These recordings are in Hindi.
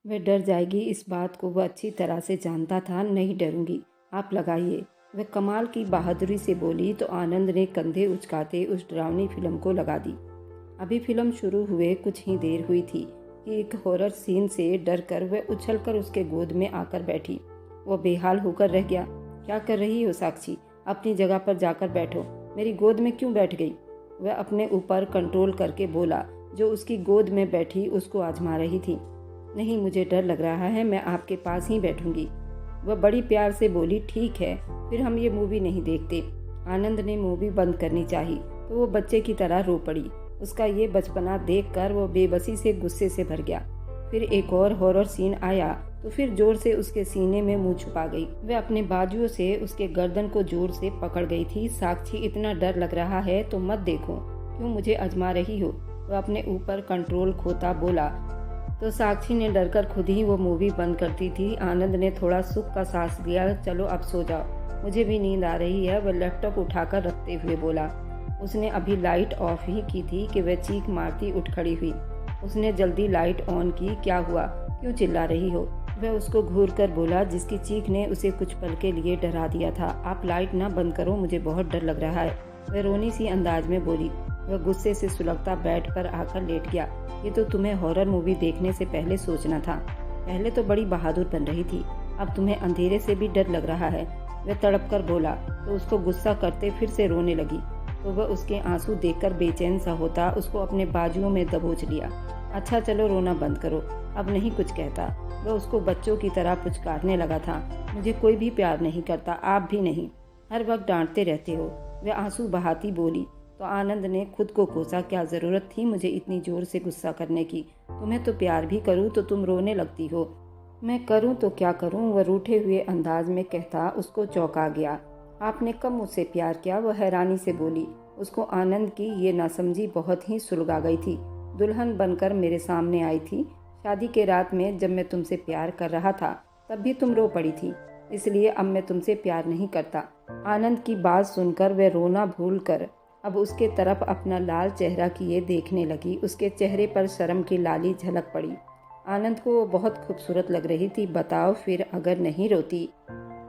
वह डर जाएगी, इस बात को वह अच्छी तरह से जानता था। नहीं डरूंगी, आप लगाइए, वह कमाल की बहादुरी से बोली तो आनंद ने कंधे उचकाते उस डरावनी फिल्म को लगा दी। अभी फिल्म शुरू हुए कुछ ही देर हुई थी कि एक हॉरर सीन से डर कर वह उछलकर उसके गोद में आकर बैठी। वह बेहाल होकर रह गया। क्या कर रही हो साक्षी? अपनी जगह पर जाकर बैठो। मेरी गोद में क्यों बैठ गई? वह अपने ऊपर कंट्रोल करके बोला, जो उसकी गोद में बैठी उसको आजमा रही थी। नहीं, मुझे डर लग रहा है, मैं आपके पास ही बैठूंगी। वह बड़ी प्यार से बोली, ठीक है, फिर हम ये मूवी नहीं देखते। आनंद ने मूवी बंद करनी चाहिए तो वो बच्चे की तरह रो पड़ी। उसका ये बचपना देखकर वो बेबसी से गुस्से से भर गया। फिर एक और हॉरर सीन आया तो फिर जोर से उसके सीने में मुंह छुपा गई। वह अपने बाजुओं से उसके गर्दन को जोर से पकड़ गई थी। साक्षी, इतना डर लग रहा है तो मत देखो, क्यों मुझे आजमा रही हो? वह अपने ऊपर कंट्रोल खोता बोला तो साक्षी ने डरकर खुद ही वो मूवी बंद करती थी। आनंद ने थोड़ा सुख का सांस लिया। चलो अब सो जाओ, मुझे भी नींद आ रही है, वह लैपटॉप उठाकर रखते हुए बोला। उसने अभी लाइट ऑफ ही की थी कि वह चीख मारती उठ खड़ी हुई। उसने जल्दी लाइट ऑन की। क्या हुआ, क्यों चिल्ला रही हो? वह उसको घूर कर बोला, जिसकी चीख ने उसे कुछ पल के लिए डरा दिया था। आप लाइट ना बंद करो, मुझे बहुत डर लग रहा है, वह रोनी सी अंदाज में बोली। वह गुस्से से सुलगता बेड पर आकर लेट गया। ये तो तुम्हें हॉरर मूवी देखने से पहले सोचना था। पहले तो बड़ी बहादुर बन रही थी, अब तुम्हें अंधेरे से भी डर लग रहा है, वह तड़प कर बोला तो उसको गुस्सा करते फिर से रोने लगी। तो वह उसके आंसू देखकर बेचैन सा होता उसको अपने बाजुओं में दबोच लिया। अच्छा चलो रोना बंद करो, अब नहीं कुछ कहता। वह उसको बच्चों की तरह पुचकारने लगा था। मुझे कोई भी प्यार नहीं करता, आप भी नहीं, हर वक्त डांटते रहते हो, वह आंसू बहाती बोली। तो आनंद ने खुद को कोसा, क्या ज़रूरत थी मुझे इतनी ज़ोर से गुस्सा करने की? तुम्हें तो प्यार भी करूँ तो तुम रोने लगती हो। मैं करूँ तो क्या करूँ, वह रूठे हुए अंदाज में कहता उसको चौंका गया। आपने कब मुझसे प्यार किया? वह हैरानी से बोली। उसको आनंद की ये नासमझी बहुत ही सुलगा गई थी। दुल्हन बनकर मेरे सामने आई थी। शादी के रात में जब मैं तुमसे प्यार कर रहा था तब भी तुम रो पड़ी थी, इसलिए अब मैं तुमसे प्यार नहीं करता। आनंद की बात सुनकर वह रोना भूल कर अब उसके तरफ अपना लाल चेहरा किए देखने लगी। उसके चेहरे पर शर्म की लाली झलक पड़ी। आनंद को वो बहुत खूबसूरत लग रही थी। बताओ फिर, अगर नहीं रोती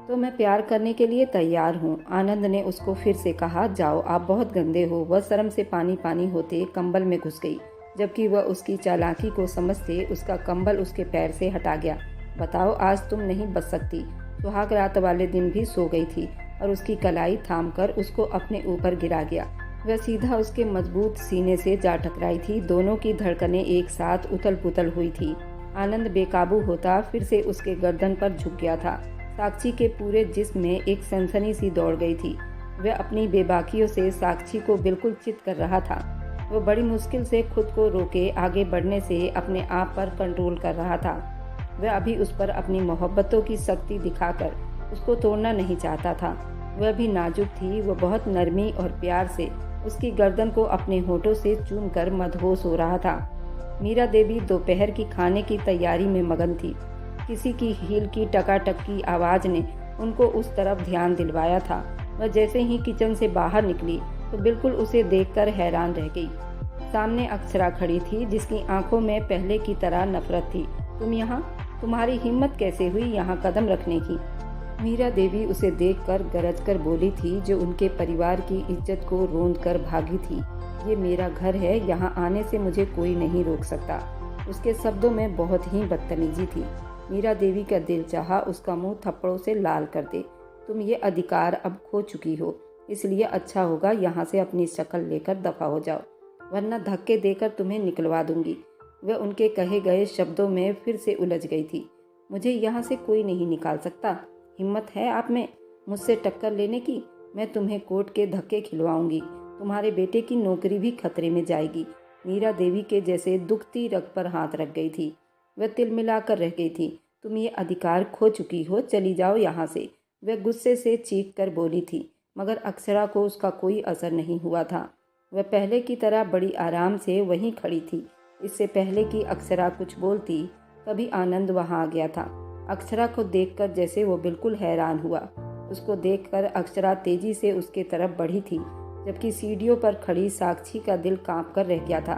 तो मैं प्यार करने के लिए तैयार हूँ। आनंद ने उसको फिर से कहा, जाओ, आप बहुत गंदे हो। वह शर्म से पानी पानी होते कंबल में घुस गई, जबकि वह उसकी चालाकी को समझते उसका कंबल उसके पैर से हटा गया। बताओ, आज तुम नहीं बच सकती। सुहाग रात वाले दिन भी सो गई थी और उसकी कलाई थामकर उसको अपने ऊपर गिरा गया। वह सीधा उसके मजबूत सीने से जा टकराई थी। दोनों की धड़कनें एक साथ उथल पुथल हुई थी। आनंद बेकाबू होता फिर से उसके गर्दन पर झुक गया था। साक्षी के पूरे जिस्म में एक सनसनी सी दौड़ गई थी। वह अपनी बेबाकियों से साक्षी को बिल्कुल चित कर रहा था। वह बड़ी मुश्किल से खुद को रोके आगे बढ़ने से अपने आप पर कंट्रोल कर रहा था। वह अभी उस पर अपनी मोहब्बतों की शक्ति दिखाकर उसको तोड़ना नहीं चाहता था। वह भी नाजुक थी। वह बहुत नरमी और प्यार से उसकी गर्दन को अपने होठों से चूमकर मदहोश हो रहा था। मीरा देवी दोपहर की खाने की तैयारी में मगन थी। किसी की हील की टकाटक की आवाज़ ने उनको उस तरफ ध्यान दिलवाया था। वह जैसे ही किचन से बाहर निकली तो बिल्कुल उसे देखकर हैरान रह गई। सामने अक्षरा खड़ी थी, जिसकी आंखों में पहले की तरह नफरत थी। तुम यहाँ? तुम्हारी हिम्मत कैसे हुई यहाँ कदम रखने की? मीरा देवी उसे देखकर गरज कर बोली थी, जो उनके परिवार की इज्जत को रोंद कर भागी थी। ये मेरा घर है, यहाँ आने से मुझे कोई नहीं रोक सकता। उसके शब्दों में बहुत ही बदतमीजी थी। मीरा देवी का दिल चाहा उसका मुंह थप्पड़ों से लाल कर दे। तुम ये अधिकार अब खो चुकी हो, इसलिए अच्छा होगा यहाँ से अपनी शक्ल लेकर दफा हो जाओ, वरना धक्के देकर तुम्हें निकलवा दूंगी। वह उनके कहे गए शब्दों में फिर से उलझ गई थी। मुझे यहाँ से कोई नहीं निकाल सकता। हिम्मत है आप में मुझसे टक्कर लेने की? मैं तुम्हें कोर्ट के धक्के खिलवाऊंगी। तुम्हारे बेटे की नौकरी भी खतरे में जाएगी। मीरा देवी के जैसे दुखती रग पर हाथ रख गई थी। वह तिलमिलाकर रह गई थी। तुम ये अधिकार खो चुकी हो, चली जाओ यहाँ से, वह गुस्से से चीख कर बोली थी। मगर अक्षरा को उसका कोई असर नहीं हुआ था। वह पहले की तरह बड़ी आराम से वहीं खड़ी थी। इससे पहले कि अक्षरा कुछ बोलती तभी आनंद वहाँ आ गया था। अक्षरा को देखकर जैसे वो बिल्कुल हैरान हुआ। उसको देखकर अक्षरा तेजी से उसके तरफ बढ़ी थी, जबकि सीढ़ियों पर खड़ी साक्षी का दिल कांप कर रह गया था।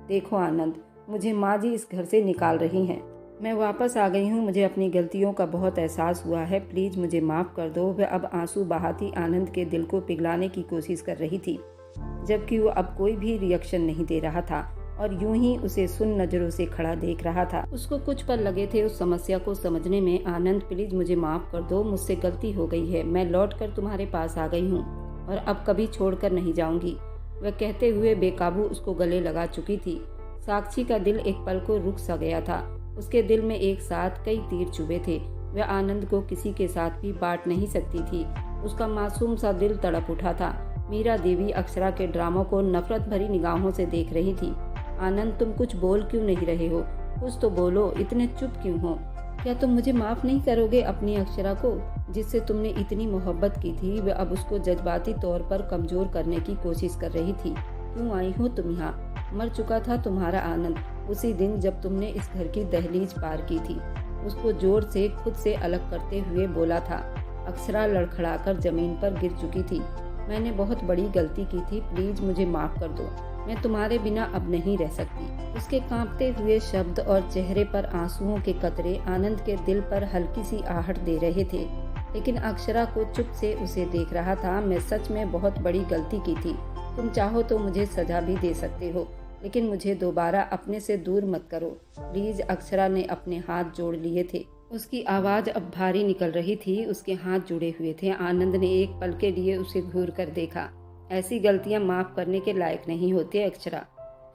देखो आनंद, मुझे माँ जी इस घर से निकाल रही हैं। मैं वापस आ गई हूँ, मुझे अपनी गलतियों का बहुत एहसास हुआ है, प्लीज़ मुझे माफ़ कर दो। वह अब आंसू बहाती आनंद के दिल को पिघलाने की कोशिश कर रही थी, जबकि वो अब कोई भी रिएक्शन नहीं दे रहा था और यूं ही उसे सुन नज़रों से खड़ा देख रहा था। उसको कुछ पल लगे थे उस समस्या को समझने में। आनंद, प्लीज़ मुझे माफ़ कर दो, मुझसे गलती हो गई है, मैं लौट कर तुम्हारे पास आ गई हूँ और अब कभी छोड़कर नहीं जाऊँगी। वह कहते हुए बेकाबू उसको गले लगा चुकी थी। साक्षी का दिल एक पल को रुक सा गया था। उसके दिल में एक साथ कई तीर चुभे थे। वह आनंद को किसी के साथ भी बांट नहीं सकती थी। उसका मासूम सा दिल तड़प उठा था। मीरा देवी अक्षरा के ड्रामों को नफरत भरी निगाहों से देख रही थी। आनंद, तुम कुछ बोल क्यों नहीं रहे हो? कुछ तो बोलो, इतने चुप क्यों हो? क्या तुम मुझे माफ नहीं करोगे अपनी अक्षरा को, जिससे तुमने इतनी मोहब्बत की थी? वह अब उसको जज्बाती तौर पर कमजोर करने की कोशिश कर रही थी। क्यों आई हो तुम यहाँ? मर चुका था तुम्हारा आनंद उसी दिन जब तुमने इस घर की दहलीज पार की थी। उसको जोर से खुद से अलग करते हुए बोला था। अक्षरा लड़खड़ाकर जमीन पर गिर चुकी थी। मैंने बहुत बड़ी गलती की थी, प्लीज मुझे माफ कर दो, मैं तुम्हारे बिना अब नहीं रह सकती। उसके कांपते हुए शब्द और चेहरे पर आंसुओं के कतरे आनंद के दिल पर हल्की सी आहट दे रहे थे। लेकिन अक्षरा को चुप से उसे देख रहा था। मैं सच में बहुत बड़ी गलती की थी। तुम चाहो तो मुझे सजा भी दे सकते हो, लेकिन मुझे दोबारा अपने से दूर मत करो प्लीज। अक्षरा ने अपने हाथ जोड़ लिए थे। उसकी आवाज अब भारी निकल रही थी। उसके हाथ जुड़े हुए थे। आनंद ने एक पल के लिए उसे घूर कर देखा। ऐसी गलतियां माफ करने के लायक नहीं होते अक्षरा,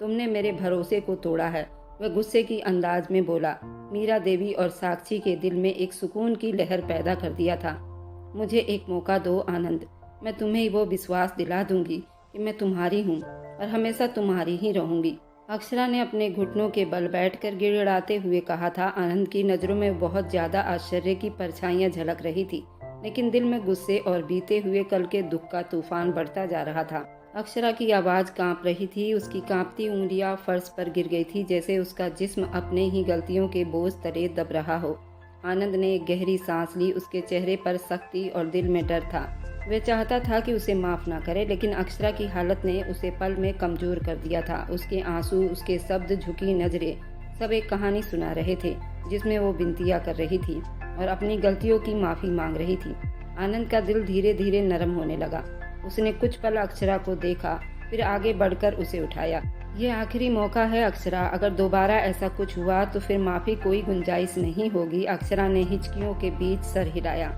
तुमने मेरे भरोसे को तोड़ा है। वह गुस्से की अंदाज में बोला। मीरा देवी और साक्षी के दिल में एक सुकून की लहर पैदा कर दिया था। मुझे एक मौका दो आनंद, मैं तुम्हें वो विश्वास दिला दूंगी कि मैं तुम्हारी हूँ और हमेशा तुम्हारी ही रहूंगी। अक्षरा ने अपने घुटनों के बल बैठकर गिड़गिड़ाते हुए कहा था। आनंद की नज़रों में बहुत ज्यादा आश्चर्य की परछाइयां झलक रही थी, लेकिन दिल में गुस्से और बीते हुए कल के दुख का तूफान बढ़ता जा रहा था। अक्षरा की आवाज कांप रही थी। उसकी कांपती उंगलियां फर्श पर गिर गई थी, जैसे उसका जिस्म अपने ही गलतियों के बोझ तले दब रहा हो। आनंद ने एक गहरी सांस ली। उसके चेहरे पर सख्ती और दिल में डर था। वह चाहता था कि उसे माफ ना करे, लेकिन अक्षरा की हालत ने उसे पल में कमजोर कर दिया था। उसके आंसू, उसके शब्द, झुकी नजरें, सब एक कहानी सुना रहे थे जिसमें वो विनतियां कर रही थी और अपनी गलतियों की माफी मांग रही थी। आनंद का दिल धीरे धीरे नरम होने लगा। उसने कुछ पल अक्षरा को देखा, फिर आगे बढ़कर उसे उठाया। ये आखिरी मौका है अक्षरा, अगर दोबारा ऐसा कुछ हुआ तो फिर माफी कोई गुंजाइश नहीं होगी। अक्षरा ने हिचकियों के बीच सर हिलाया।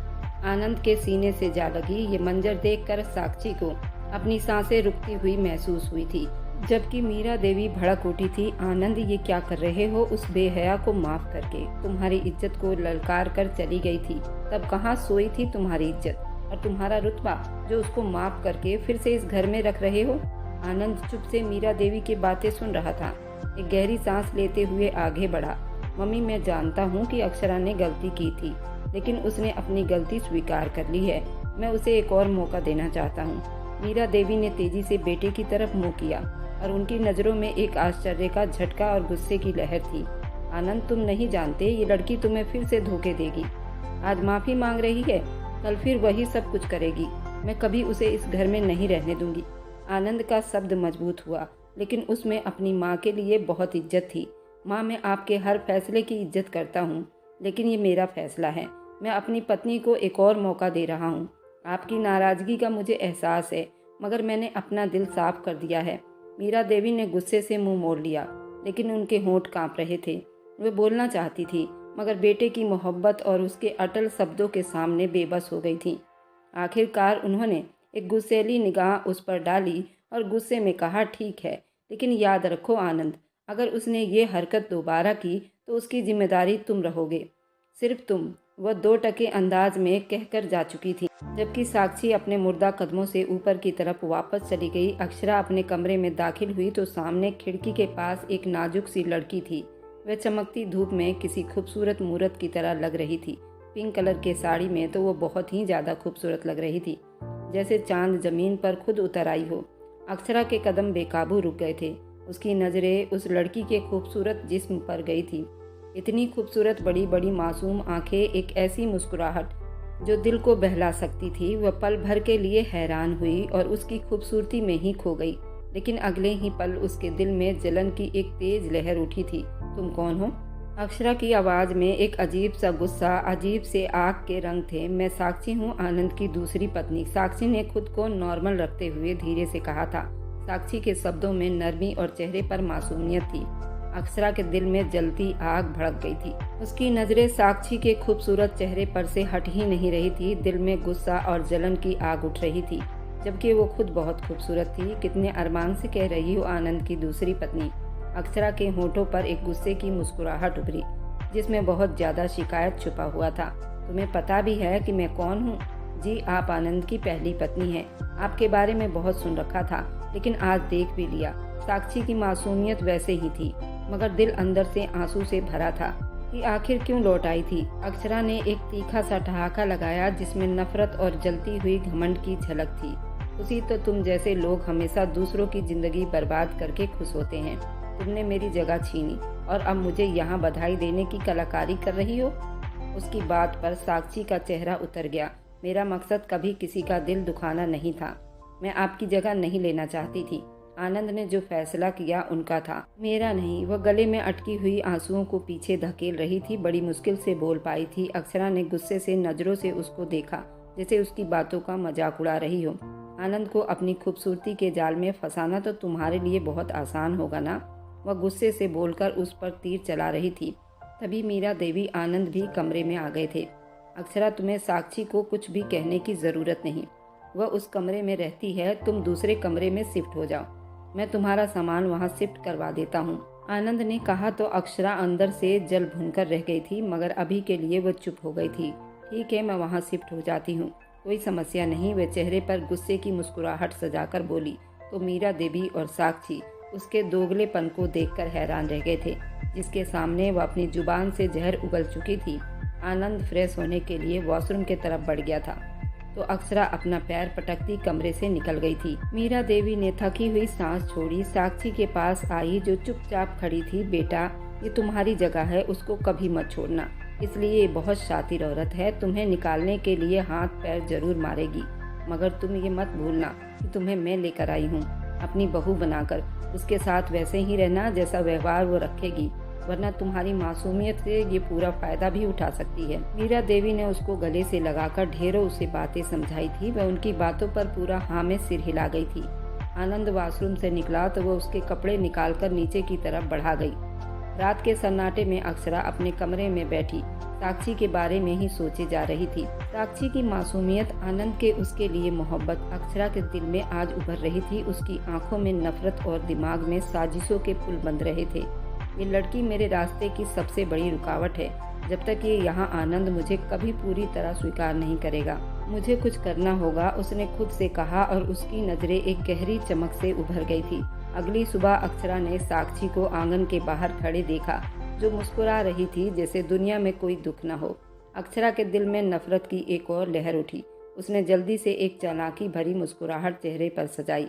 आनंद के सीने से जा लगी। ये मंजर देखकर साक्षी को अपनी सांसें रुकती हुई महसूस हुई थी, जबकि मीरा देवी भड़क उठी थी। आनंद, ये क्या कर रहे हो? उस बेहया को माफ करके तुम्हारी इज्जत को ललकार कर चली गई थी, तब कहाँ सोई थी तुम्हारी इज्जत और तुम्हारा रुतबा, जो उसको माफ करके फिर से इस घर में रख रहे हो? आनंद चुप से मीरा देवी की बातें सुन रहा था। एक गहरी सांस लेते हुए आगे बढ़ा। मम्मी, मैं जानता हूँ कि अक्षरा ने गलती की थी, लेकिन उसने अपनी गलती स्वीकार कर ली है। मैं उसे एक और मौका देना चाहता हूँ। मीरा देवी ने तेजी से बेटे की तरफ मुंह किया और उनकी नज़रों में एक आश्चर्य का झटका और गुस्से की लहर थी। आनंद, तुम नहीं जानते, ये लड़की तुम्हें फिर से धोखे देगी। आज माफी मांग रही है, कल फिर वही सब कुछ करेगी। मैं कभी उसे इस घर में नहीं रहने दूंगी। आनंद का शब्द मजबूत हुआ, लेकिन उसमें अपनी माँ के लिए बहुत इज्जत थी। माँ, मैं आपके हर फैसले की इज्जत करता हूँ, लेकिन ये मेरा फैसला है। मैं अपनी पत्नी को एक और मौका दे रहा हूँ। आपकी नाराजगी का मुझे एहसास है, मगर मैंने अपना दिल साफ कर दिया है। मीरा देवी ने गुस्से से मुंह मोड़ लिया, लेकिन उनके होंठ कांप रहे थे। वे बोलना चाहती थी, मगर बेटे की मोहब्बत और उसके अटल शब्दों के सामने बेबस हो गई थी। आखिरकार उन्होंने एक गुस्सैली निगाह उस पर डाली और गुस्से में कहा, ठीक है, लेकिन याद रखो आनंद, अगर उसने ये हरकत दोबारा की तो उसकी जिम्मेदारी तुम रहोगे, सिर्फ तुम। वह 2 टके अंदाज में कहकर जा चुकी थी, जबकि साक्षी अपने मुर्दा कदमों से ऊपर की तरफ वापस चली गई। अक्षरा अपने कमरे में दाखिल हुई तो सामने खिड़की के पास एक नाजुक सी लड़की थी। वह चमकती धूप में किसी खूबसूरत मूरत की तरह लग रही थी। पिंक कलर के साड़ी में तो वो बहुत ही ज़्यादा खूबसूरत लग रही थी, जैसे चांद जमीन पर खुद उतर आई हो। अक्षरा के कदम बेकाबू रुक गए थे। उसकी नज़रें उस लड़की के खूबसूरत जिस्म पर गई थी। इतनी खूबसूरत, बड़ी बड़ी मासूम आंखें, एक ऐसी मुस्कुराहट जो दिल को बहला सकती थी। वह पल भर के लिए हैरान हुई और उसकी खूबसूरती में ही खो गई, लेकिन अगले ही पल उसके दिल में जलन की एक तेज लहर उठी थी। तुम कौन हो? अक्षरा की आवाज़ में एक अजीब सा गुस्सा, अजीब से आग के रंग थे। मैं साक्षी हूँ, आनंद की दूसरी पत्नी। साक्षी ने खुद को नॉर्मल रखते हुए धीरे से कहा था। साक्षी के शब्दों में नरमी और चेहरे पर मासूमियत थी। अक्षरा के दिल में जलती आग भड़क गई थी। उसकी नज़रें साक्षी के खूबसूरत चेहरे पर से हट ही नहीं रही थी। दिल में गुस्सा और जलन की आग उठ रही थी, जबकि वो खुद बहुत खूबसूरत थी। कितने अरमान से कह रही हो, आनंद की दूसरी पत्नी। अक्षरा के होठों पर एक गुस्से की मुस्कुराहट उभरी, जिसमें बहुत ज्यादा शिकायत छुपा हुआ था। तुम्हें पता भी है कि मैं कौन हूँ? जी, आप आनंद की पहली पत्नी हैं। आपके बारे में बहुत सुन रखा था, लेकिन आज देख भी लिया। साक्षी की मासूमियत वैसे ही थी, मगर दिल अंदर से आंसू से भरा था कि आखिर क्यों लौट आई थी। अक्षरा ने एक तीखा सा ठहाका लगाया, जिसमें नफरत और जलती हुई घमंड की झलक थी। खुशी तो तुम जैसे लोग हमेशा दूसरों की जिंदगी बर्बाद करके खुश होते हैं। तुमने मेरी जगह छीनी और अब मुझे यहाँ बधाई देने की कलाकारी कर रही हो। उसकी बात पर साक्षी का चेहरा उतर गया। मेरा मकसद कभी किसी का दिल दुखाना नहीं था। मैं आपकी जगह नहीं लेना चाहती थी। आनंद ने जो फैसला किया उनका था, मेरा नहीं। वह गले में अटकी हुई आंसुओं को पीछे धकेल रही थी। बड़ी मुश्किल से बोल पाई थी। अक्षरा ने गुस्से से नजरों से उसको देखा, जैसे उसकी बातों का मजाक उड़ा रही हो। आनंद को अपनी खूबसूरती के जाल में फंसाना तो तुम्हारे लिए बहुत आसान होगा ना? वह गुस्से से बोलकर उस पर तीर चला रही थी। तभी मीरा देवी आनंद भी कमरे में आ गए थे। अक्षरा, तुम्हें साक्षी को कुछ भी कहने की जरूरत नहीं। वह उस कमरे में रहती है, तुम दूसरे कमरे में शिफ्ट हो जाओ। मैं तुम्हारा सामान वहां शिफ्ट करवा देता हूँ। आनंद ने कहा तो अक्षरा अंदर से जल भुनकर रह गई थी, मगर अभी के लिए वह चुप हो गई थी। ठीक है, मैं वहाँ शिफ्ट हो जाती हूँ, कोई समस्या नहीं। वह चेहरे पर गुस्से की मुस्कुराहट सजाकर बोली। तो मीरा देवी और साक्षी उसके दोगलेपन को देखकर हैरान रह गए थे, जिसके सामने वह अपनी जुबान से जहर उगल चुकी थी। आनंद फ्रेश होने के लिए वॉशरूम की तरफ बढ़ गया था, तो अक्षरा अपना पैर पटकती कमरे से निकल गई थी। मीरा देवी ने थकी हुई सांस छोड़ी, साक्षी के पास आई, जो चुपचाप खड़ी थी। बेटा, ये तुम्हारी जगह है, उसको कभी मत छोड़ना। इसलिए ये बहुत शातिर औरत है, तुम्हें निकालने के लिए हाथ पैर जरूर मारेगी, मगर तुम ये मत भूलना कि तुम्हें मैं लेकर आई हूँ अपनी बहू बनाकर। उसके साथ वैसे ही रहना जैसा व्यवहार वो रखेगी, वरना तुम्हारी मासूमियत से ये पूरा फायदा भी उठा सकती है। मीरा देवी ने उसको गले से लगाकर ढेरों उसे बातें समझाई थी। वह उनकी बातों पर पूरा हाँ में सिर हिला गई थी। आनंद वॉशरूम से निकला तो वह उसके कपड़े निकालकर नीचे की तरफ बढ़ा गई। रात के सन्नाटे में अक्षरा अपने कमरे में बैठी साक्षी के बारे में ही सोचे जा रही थी। साक्षी की मासूमियत, आनंद के उसके लिए मोहब्बत अक्षरा के दिल में आज उभर रही थी। उसकी आंखों में नफरत और दिमाग में साजिशों के पुल बंध रहे थे। ये लड़की मेरे रास्ते की सबसे बड़ी रुकावट है। जब तक ये यहाँ आनंद मुझे कभी पूरी तरह स्वीकार नहीं करेगा, मुझे कुछ करना होगा, उसने खुद से कहा, और उसकी नजरें एक गहरी चमक से उभर गई थी। अगली सुबह अक्षरा ने साक्षी को आंगन के बाहर खड़े देखा, जो मुस्कुरा रही थी जैसे दुनिया में कोई दुख न हो। अक्षरा के दिल में नफरत की एक और लहर उठी। उसने जल्दी से एक चालाकी भरी मुस्कुराहट चेहरे पर सजाई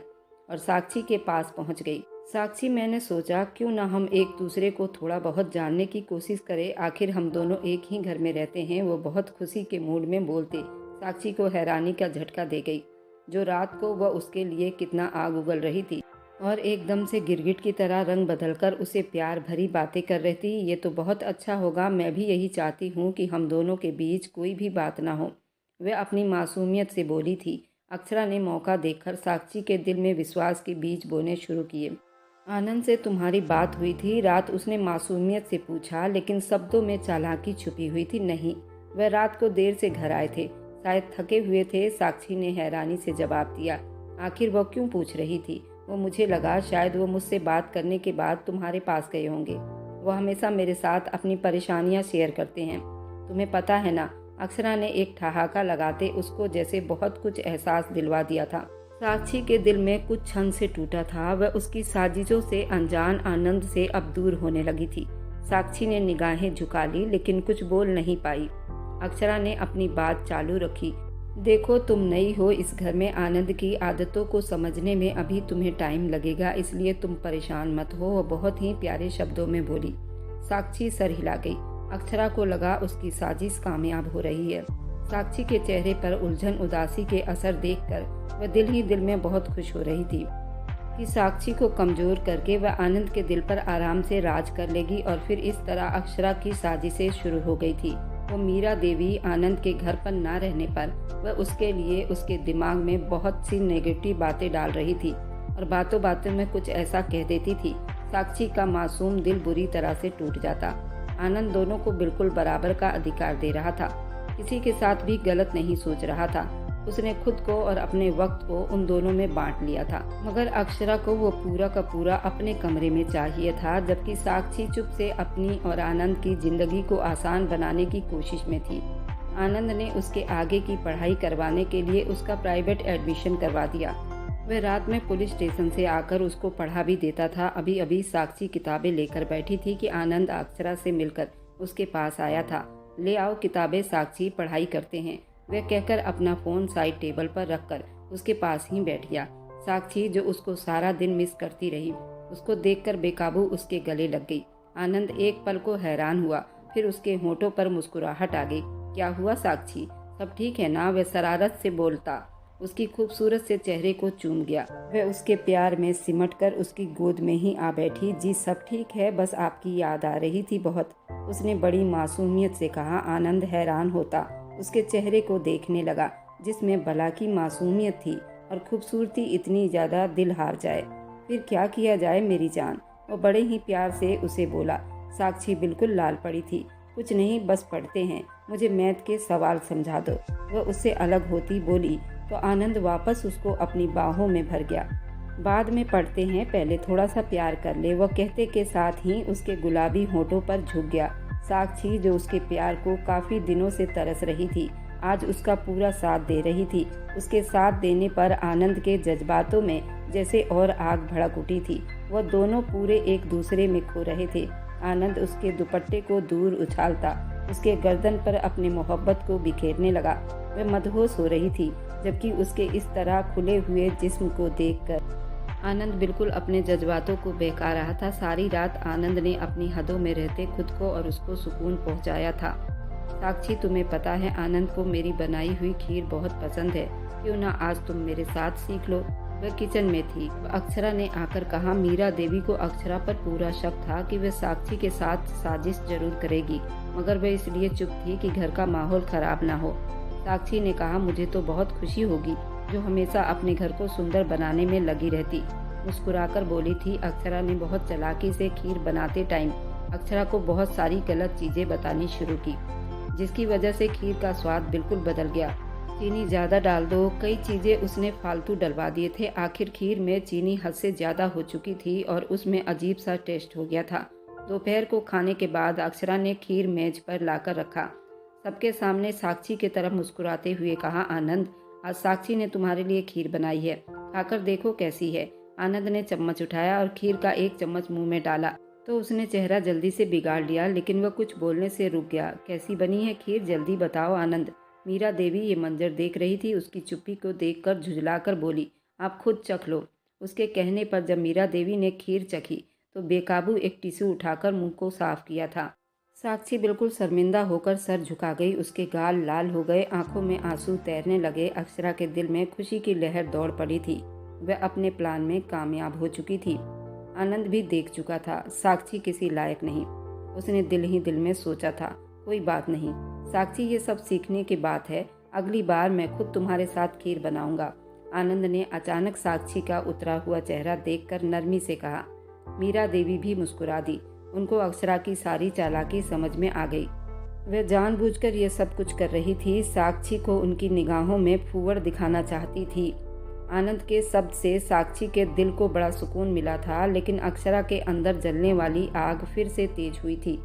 और साक्षी के पास पहुंच गई। साक्षी, मैंने सोचा क्यों ना हम एक दूसरे को थोड़ा बहुत जानने की कोशिश करें, आखिर हम दोनों एक ही घर में रहते हैं। वो बहुत खुशी के मूड में बोलते साक्षी को हैरानी का झटका दे गई। जो रात को वह उसके लिए कितना आग उगल रही थी और एकदम से गिरगिट की तरह रंग बदलकर उसे प्यार भरी बातें कर रही थी। ये तो बहुत अच्छा होगा, मैं भी यही चाहती हूँ कि हम दोनों के बीच कोई भी बात ना हो, वह अपनी मासूमियत से बोली थी। अक्षरा ने मौका देखकर साक्षी के दिल में विश्वास के बीज बोने शुरू किए। आनंद से तुम्हारी बात हुई थी रात? उसने मासूमियत से पूछा, लेकिन शब्दों में चालाकी छुपी हुई थी। नहीं, वह रात को देर से घर आए थे, शायद थके हुए थे। साक्षी ने हैरानी से जवाब दिया। आखिर वह क्यों पूछ रही थी? वो मुझे लगा शायद वो मुझसे बात करने के बाद तुम्हारे पास गए होंगे। वो हमेशा मेरे साथ अपनी परेशानियां शेयर करते हैं, तुम्हें पता है ना। अक्षरा ने एक ठहाका लगाते उसको जैसे बहुत कुछ एहसास दिलवा दिया था। साक्षी के दिल में कुछ क्षण से टूटा था। वह उसकी साजिशों से अनजान आनंद से अब दूर होने लगी थी। साक्षी ने निगाहें झुका ली, लेकिन कुछ बोल नहीं पाई। अक्षरा ने अपनी बात चालू रखी। देखो, तुम नई हो इस घर में, आनंद की आदतों को समझने में अभी तुम्हें टाइम लगेगा, इसलिए तुम परेशान मत हो। वह बहुत ही प्यारे शब्दों में बोली। साक्षी सर हिला गई। अक्षरा को लगा उसकी साजिश कामयाब हो रही है। साक्षी के चेहरे पर उलझन उदासी के असर देखकर वह दिल ही दिल में बहुत खुश हो रही थी। कि साक्षी को कमज़ोर करके वह आनंद के दिल पर आराम से राज कर लेगी और फिर इस तरह अक्षरा की साजिशें शुरू हो गई थी। वो मीरा देवी आनंद के घर पर ना रहने पर वह उसके लिए उसके दिमाग में बहुत सी नेगेटिव बातें डाल रही थी और बातों बातों में कुछ ऐसा कह देती थी, साक्षी का मासूम दिल बुरी तरह से टूट जाता। आनंद दोनों को बिल्कुल बराबर का अधिकार दे रहा था, किसी के साथ भी गलत नहीं सोच रहा था। उसने खुद को और अपने वक्त को उन दोनों में बांट लिया था, मगर अक्षरा को वो पूरा का पूरा अपने कमरे में चाहिए था, जबकि साक्षी चुप से अपनी और आनंद की जिंदगी को आसान बनाने की कोशिश में थी। आनंद ने उसके आगे की पढ़ाई करवाने के लिए उसका प्राइवेट एडमिशन करवा दिया। वह रात में पुलिस स्टेशन से आकर उसको पढ़ा भी देता था। अभी अभी साक्षी किताबें लेकर बैठी थी कि आनंद अक्षरा से मिलकर उसके पास आया था। ले आओ किताबें साक्षी, पढ़ाई करते हैं, वह कहकर अपना फ़ोन साइड टेबल पर रखकर उसके पास ही बैठ गया। साक्षी जो उसको सारा दिन मिस करती रही, उसको देखकर बेकाबू उसके गले लग गई। आनंद एक पल को हैरान हुआ, फिर उसके होंठों पर मुस्कुराहट आ गई। क्या हुआ साक्षी, सब ठीक है ना? वह शरारत से बोलता उसकी खूबसूरत से चेहरे को चूम गया। वह उसके प्यार में सिमटकर उसकी गोद में ही आ बैठी। जी सब ठीक है, बस आपकी याद आ रही थी बहुत, उसने बड़ी मासूमियत से कहा। आनंद हैरान होता उसके चेहरे को देखने लगा, जिसमें भला की मासूमियत थी और खूबसूरती इतनी ज़्यादा दिल हार जाए। फिर क्या किया जाए मेरी जान, वो बड़े ही प्यार से उसे बोला। साक्षी बिल्कुल लाल पड़ी थी। कुछ नहीं, बस पढ़ते हैं, मुझे मैथ के सवाल समझा दो। वह उससे अलग होती बोली तो आनंद वापस उसको अपनी बाहों में भर गया। बाद में पढ़ते हैं, पहले थोड़ा सा प्यार कर ले, वह कहते के साथ ही उसके गुलाबी होठों पर झुक गया। साक्षी जो उसके प्यार को काफ़ी दिनों से तरस रही थी, आज उसका पूरा साथ दे रही थी। उसके साथ देने पर आनंद के जज्बातों में जैसे और आग भड़क उठी थी। वह दोनों पूरे एक दूसरे में खो रहे थे। आनंद उसके दुपट्टे को दूर उछालता उसके गर्दन पर अपनी मोहब्बत को बिखेरने लगा। वह मदहोश हो रही थी, जबकि उसके इस तरह खुले हुए जिस्म को देखकर आनंद बिल्कुल अपने जज्बातों को बहका रहा था। सारी रात आनंद ने अपनी हदों में रहते खुद को और उसको सुकून पहुंचाया था। साक्षी, तुम्हें पता है आनंद को मेरी बनाई हुई खीर बहुत पसंद है, क्यों ना आज तुम मेरे साथ सीख लो। वह किचन में थी। अक्षरा ने आकर कहा। मीरा देवी को अक्षरा पर पूरा शक था कि वह साक्षी के साथ साजिश जरूर करेगी, मगर वह इसलिए चुप थी कि घर का माहौल खराब ना हो। साक्षी ने कहा, मुझे तो बहुत खुशी होगी, जो हमेशा अपने घर को सुंदर बनाने में लगी रहती। मुस्कुराकर बोली थी। अक्षरा ने बहुत चालाकी से खीर बनाते टाइम अक्षरा को बहुत सारी गलत चीजें बतानी शुरू की, जिसकी वजह से खीर का स्वाद बिल्कुल बदल गया। चीनी ज़्यादा डाल दो, कई चीज़ें उसने फालतू डलवा दिए थे। आखिर खीर में चीनी हद से ज़्यादा हो चुकी थी और उसमें अजीब सा टेस्ट हो गया था। दोपहर को खाने के बाद अक्षरा ने खीर मेज पर लाकर रखा। सबके सामने साक्षी की तरफ मुस्कुराते हुए कहा, आनंद, आज साक्षी ने तुम्हारे लिए खीर बनाई है, खाकर देखो कैसी है। आनंद ने चम्मच उठाया और खीर का एक चम्मच मुंह में डाला तो उसने चेहरा जल्दी से बिगाड़ लिया, लेकिन वह कुछ बोलने से रुक गया। कैसी बनी है खीर, जल्दी बताओ आनंद। मीरा देवी ये मंजर देख रही थी। उसकी चुप्पी को देखकर झुंझलाकर बोली, आप खुद चख लो। उसके कहने पर जब मीरा देवी ने खीर चखी तो बेकाबू एक टिश्यू उठाकर मुंह को साफ किया था। साक्षी बिल्कुल शर्मिंदा होकर सर झुका गई। उसके गाल लाल हो गए, आंखों में आंसू तैरने लगे। अक्षरा के दिल में खुशी की लहर दौड़ पड़ी थी। वह अपने प्लान में कामयाब हो चुकी थी। आनंद भी देख चुका था, साक्षी किसी लायक नहीं। उसने दिल ही दिल में सोचा था, कोई बात नहीं साक्षी, ये सब सीखने की बात है, अगली बार मैं खुद तुम्हारे साथ खीर बनाऊंगा। आनंद ने अचानक साक्षी का उतरा हुआ चेहरा देखकर नरमी से कहा। मीरा देवी भी मुस्कुरा दी। उनको अक्षरा की सारी चालाकी समझ में आ गई। वह जानबूझकर ये सब कुछ कर रही थी, साक्षी को उनकी निगाहों में फूहड़ दिखाना चाहती थी। आनंद के शब्द से साक्षी के दिल को बड़ा सुकून मिला था, लेकिन अक्षरा के अंदर जलने वाली आग फिर से तेज हुई थी।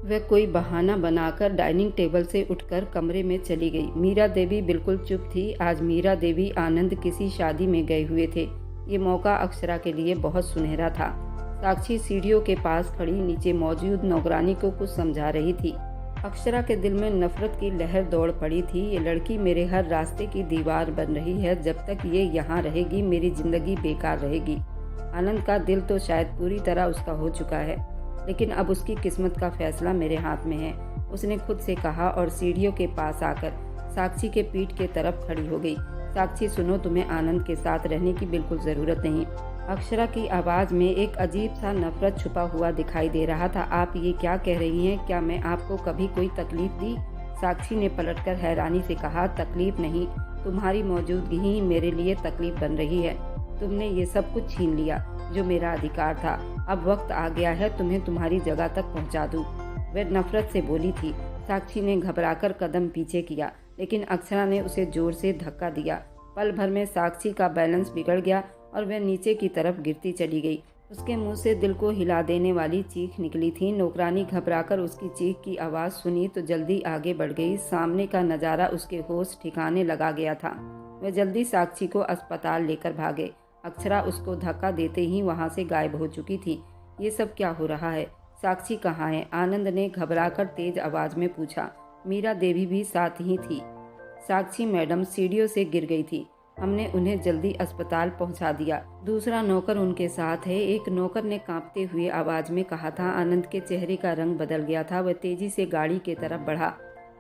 वह कोई बहाना बनाकर डाइनिंग टेबल से उठकर कमरे में चली गई। मीरा देवी बिल्कुल चुप थी। आज मीरा देवी आनंद किसी शादी में गए हुए थे। ये मौका अक्षरा के लिए बहुत सुनहरा था। साक्षी सीढ़ियों के पास खड़ी नीचे मौजूद नौकरानी को कुछ समझा रही थी। अक्षरा के दिल में नफरत की लहर दौड़ पड़ी थी। ये लड़की मेरे हर रास्ते की दीवार बन रही है, जब तक ये यहाँ रहेगी मेरी जिंदगी बेकार रहेगी। आनंद का दिल तो शायद पूरी तरह उसका हो चुका है, लेकिन अब उसकी किस्मत का फैसला मेरे हाथ में है, उसने खुद से कहा और सीढ़ियों के पास आकर साक्षी के पीठ के तरफ खड़ी हो गई। साक्षी सुनो, तुम्हें आनंद के साथ रहने की बिल्कुल ज़रूरत नहीं। अक्षरा की आवाज़ में एक अजीब सा नफरत छुपा हुआ दिखाई दे रहा था। आप ये क्या कह रही हैं? क्या मैं आपको कभी कोई तकलीफ दी? साक्षी ने पलटकर हैरानी से कहा, तकलीफ नहीं, तुम्हारी मौजूदगी ही मेरे लिए तकलीफ बन रही है। तुमने ये सब कुछ छीन लिया जो मेरा अधिकार था। अब वक्त आ गया है तुम्हें तुम्हारी जगह तक पहुंचा दूं। वह नफरत से बोली थी। साक्षी ने घबराकर कदम पीछे किया, लेकिन अक्षरा ने उसे जोर से धक्का दिया। पल भर में साक्षी का बैलेंस बिगड़ गया और वह नीचे की तरफ गिरती चली गई। उसके मुंह से दिल को हिला देने वाली चीख निकली थी। नौकरानी घबराकर उसकी चीख की आवाज़ सुनी तो जल्दी आगे बढ़ गई। सामने का नज़ारा उसके होश ठिकाने लगा गया था। वह जल्दी साक्षी को अस्पताल लेकर भागे। अक्षरा उसको धक्का देते ही वहां से गायब हो चुकी थी। ये सब क्या हो रहा है? साक्षी कहाँ है? आनंद ने घबराकर तेज आवाज में पूछा। मीरा देवी भी साथ ही थी। साक्षी मैडम सीढ़ियों से गिर गई थी। हमने उन्हें जल्दी अस्पताल पहुंचा दिया। दूसरा नौकर उनके साथ है, एक नौकर ने कांपते हुए आवाज में कहा था। आनंद के चेहरे का रंग बदल गया था। वह तेजी से गाड़ी की तरफ बढ़ा।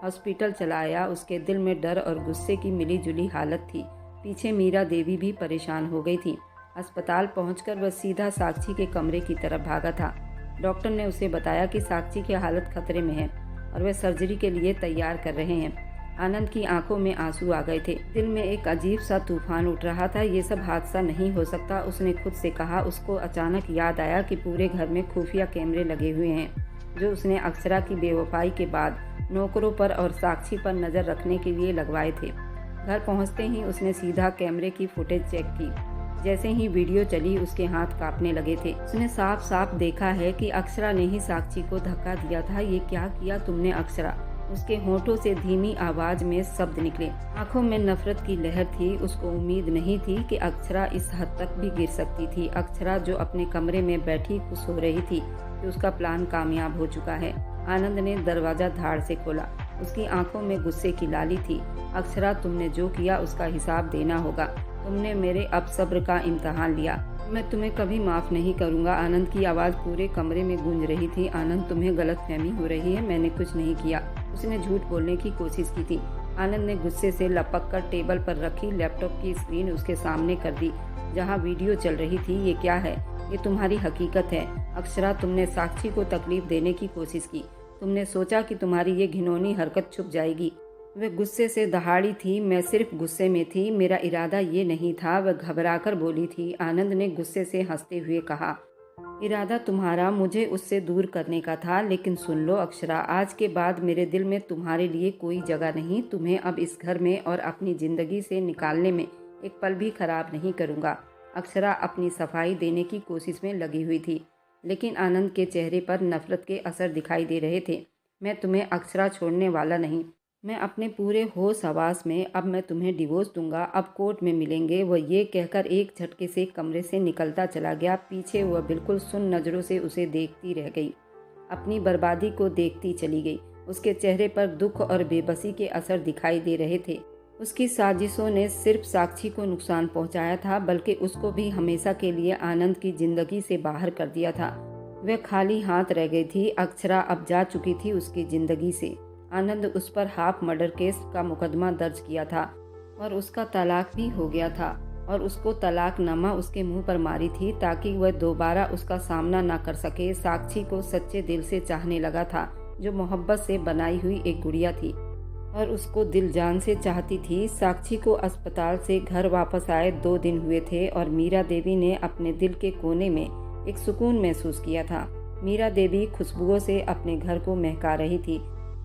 हॉस्पिटल चला आया। उसके दिल में डर और गुस्से की मिली जुली हालत थी। पीछे मीरा देवी भी परेशान हो गई थी। अस्पताल पहुंचकर वह सीधा साक्षी के कमरे की तरफ भागा था। डॉक्टर ने उसे बताया कि साक्षी की हालत खतरे में है और वे सर्जरी के लिए तैयार कर रहे हैं। आनंद की आंखों में आंसू आ गए थे। दिल में एक अजीब सा तूफान उठ रहा था। ये सब हादसा नहीं हो सकता, उसने खुद से कहा। उसको अचानक याद आया कि पूरे घर में खुफिया कैमरे लगे हुए हैं, जो उसने अक्षरा की बेवफाई के बाद नौकरों पर और साक्षी पर नजर रखने के लिए लगवाए थे। घर पहुंचते ही उसने सीधा कैमरे की फुटेज चेक की। जैसे ही वीडियो चली उसके हाथ कांपने लगे थे। उसने साफ साफ देखा है कि अक्षरा ने ही साक्षी को धक्का दिया था। ये क्या किया तुमने अक्षरा? उसके होठों से धीमी आवाज में शब्द निकले। आंखों में नफरत की लहर थी। उसको उम्मीद नहीं थी कि अक्षरा इस हद तक भी गिर सकती थी। अक्षरा जो अपने कमरे में बैठी खुश हो रही थी कि उसका प्लान कामयाब हो चुका है। आनंद ने दरवाजा धाड़ से खोला। उसकी आंखों में गुस्से की लाली थी। अक्षरा, तुमने जो किया उसका हिसाब देना होगा। तुमने मेरे अब सब्र का इम्तहान लिया। मैं तुम्हें कभी माफ नहीं करूंगा। आनंद की आवाज पूरे कमरे में गूंज रही थी। आनंद, तुम्हें गलतफहमी हो रही है, मैंने कुछ नहीं किया। उसने झूठ बोलने की कोशिश की थी। आनंद ने गुस्से से लपक कर टेबल पर रखी लैपटॉप की स्क्रीन उसके सामने कर दी, जहां वीडियो चल रही थी। ये क्या है? ये तुम्हारी हकीकत है। अक्षरा, तुमने साक्षी को तकलीफ देने की कोशिश की। तुमने सोचा कि तुम्हारी ये घिनौनी हरकत छुप जाएगी। वह गुस्से से दहाड़ी थी। मैं सिर्फ गुस्से में थी, मेरा इरादा ये नहीं था, वह घबराकर बोली थी। आनंद ने गुस्से से हंसते हुए कहा, इरादा तुम्हारा मुझे उससे दूर करने का था। लेकिन सुन लो अक्षरा, आज के बाद मेरे दिल में तुम्हारे लिए कोई जगह नहीं। तुम्हें अब इस घर में और अपनी जिंदगी से निकालने में एक पल भी खराब नहीं करूँगा। अक्षरा अपनी सफाई देने की कोशिश में लगी हुई थी, लेकिन आनंद के चेहरे पर नफरत के असर दिखाई दे रहे थे। मैं तुम्हें अक्षरा छोड़ने वाला नहीं। मैं अपने पूरे होश हवास में अब मैं तुम्हें डिवोर्स दूंगा। अब कोर्ट में मिलेंगे। वह ये कहकर एक झटके से कमरे से निकलता चला गया। पीछे वह बिल्कुल सुन्न नज़रों से उसे देखती रह गई। अपनी बर्बादी को देखती चली गई। उसके चेहरे पर दुख और बेबसी के असर दिखाई दे रहे थे। उसकी साजिशों ने सिर्फ साक्षी को नुकसान पहुंचाया था, बल्कि उसको भी हमेशा के लिए आनंद की जिंदगी से बाहर कर दिया था। वह खाली हाथ रह गई थी। अक्षरा अब जा चुकी थी उसकी जिंदगी से। आनंद उस पर हाफ मर्डर केस का मुकदमा दर्ज किया था और उसका तलाक भी हो गया था, और उसको तलाकनामा उसके मुंह पर मारी थी ताकि वह दोबारा उसका सामना ना कर सके। साक्षी को सच्चे दिल से चाहने लगा था, जो मोहब्बत से बनाई हुई एक गुड़िया थी और उसको दिल जान से चाहती थी। साक्षी को अस्पताल से घर वापस आए 2 दिन हुए थे और मीरा देवी ने अपने दिल के कोने में एक सुकून महसूस किया था। मीरा देवी खुशबुओं से अपने घर को महका रही थी।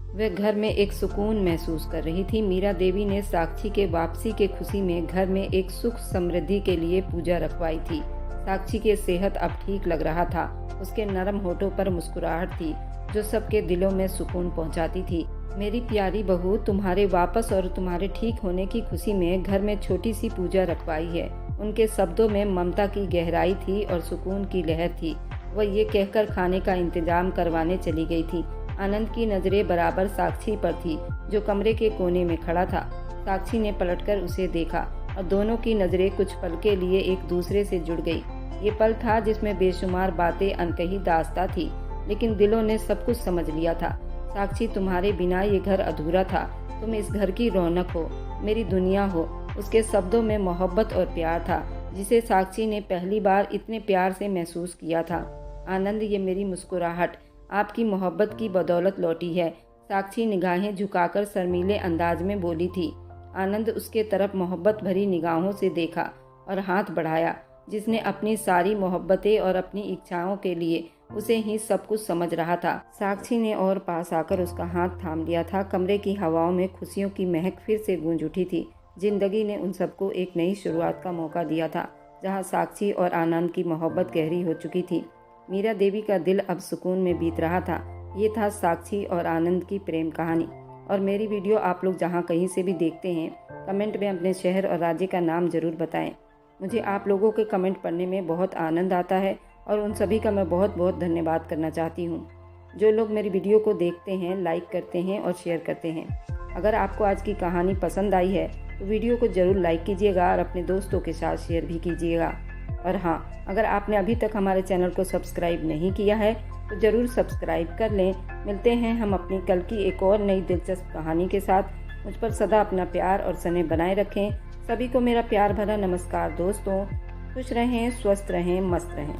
वह घर में एक सुकून महसूस कर रही थी। मीरा देवी ने साक्षी के वापसी के खुशी में घर में एक सुख समृद्धि के लिए पूजा रखवाई थी। साक्षी की सेहत अब ठीक लग रहा था। उसके नरम होठों पर मुस्कुराहट थी जो सबके दिलों में सुकून पहुंचाती थी। मेरी प्यारी बहू, तुम्हारे वापस और तुम्हारे ठीक होने की खुशी में घर में छोटी सी पूजा रखवाई है। उनके शब्दों में ममता की गहराई थी और सुकून की लहर थी। वह ये कहकर खाने का इंतजाम करवाने चली गई थी। आनंद की नजरें बराबर साक्षी पर थी, जो कमरे के कोने में खड़ा था। साक्षी ने पलटकर उसे देखा और दोनों की नजरें कुछ पल के लिए एक दूसरे से जुड़ गई। ये पल था जिसमें बेशुमार बातें अनकही दास्तां थी, लेकिन दिलों ने सब कुछ समझ लिया था। साक्षी, तुम्हारे बिना ये घर अधूरा था। तुम इस घर की रौनक हो, मेरी दुनिया हो। उसके शब्दों में मोहब्बत और प्यार था। जिसे साक्षी ने पहली बार इतने प्यार से महसूस किया था। आनंद, ये मेरी मुस्कुराहट आपकी मोहब्बत की बदौलत लौटी है। साक्षी निगाहें झुकाकर शर्मीले अंदाज में बोली थी। आनंद उसके तरफ मोहब्बत भरी निगाहों से देखा और हाथ बढ़ाया, जिसने अपनी सारी मोहब्बतें और अपनी इच्छाओं के लिए उसे ही सब कुछ समझ रहा था। साक्षी ने और पास आकर उसका हाथ थाम लिया था। कमरे की हवाओं में खुशियों की महक फिर से गूंज उठी थी। जिंदगी ने उन सबको एक नई शुरुआत का मौका दिया था, जहां साक्षी और आनंद की मोहब्बत गहरी हो चुकी थी। मीरा देवी का दिल अब सुकून में बीत रहा था। ये था साक्षी और आनंद की प्रेम कहानी। और मेरी वीडियो आप लोग जहाँ कहीं से भी देखते हैं, कमेंट में अपने शहर और राज्य का नाम ज़रूर बताएं। मुझे आप लोगों के कमेंट पढ़ने में बहुत आनंद आता है और उन सभी का मैं बहुत बहुत धन्यवाद करना चाहती हूँ। जो लोग मेरी वीडियो को देखते हैं, लाइक करते हैं और शेयर करते हैं। अगर आपको आज की कहानी पसंद आई है तो वीडियो को ज़रूर लाइक कीजिएगा और अपने दोस्तों के साथ शेयर भी कीजिएगा। और हाँ, अगर आपने अभी तक हमारे चैनल को सब्सक्राइब नहीं किया है तो ज़रूर सब्सक्राइब कर लें। मिलते हैं हम अपनी कल की एक और नई दिलचस्प कहानी के साथ। मुझ पर सदा अपना प्यार और स्नेह बनाए रखें। सभी को मेरा प्यार भरा नमस्कार दोस्तों। खुश रहें, स्वस्थ रहें, मस्त रहें।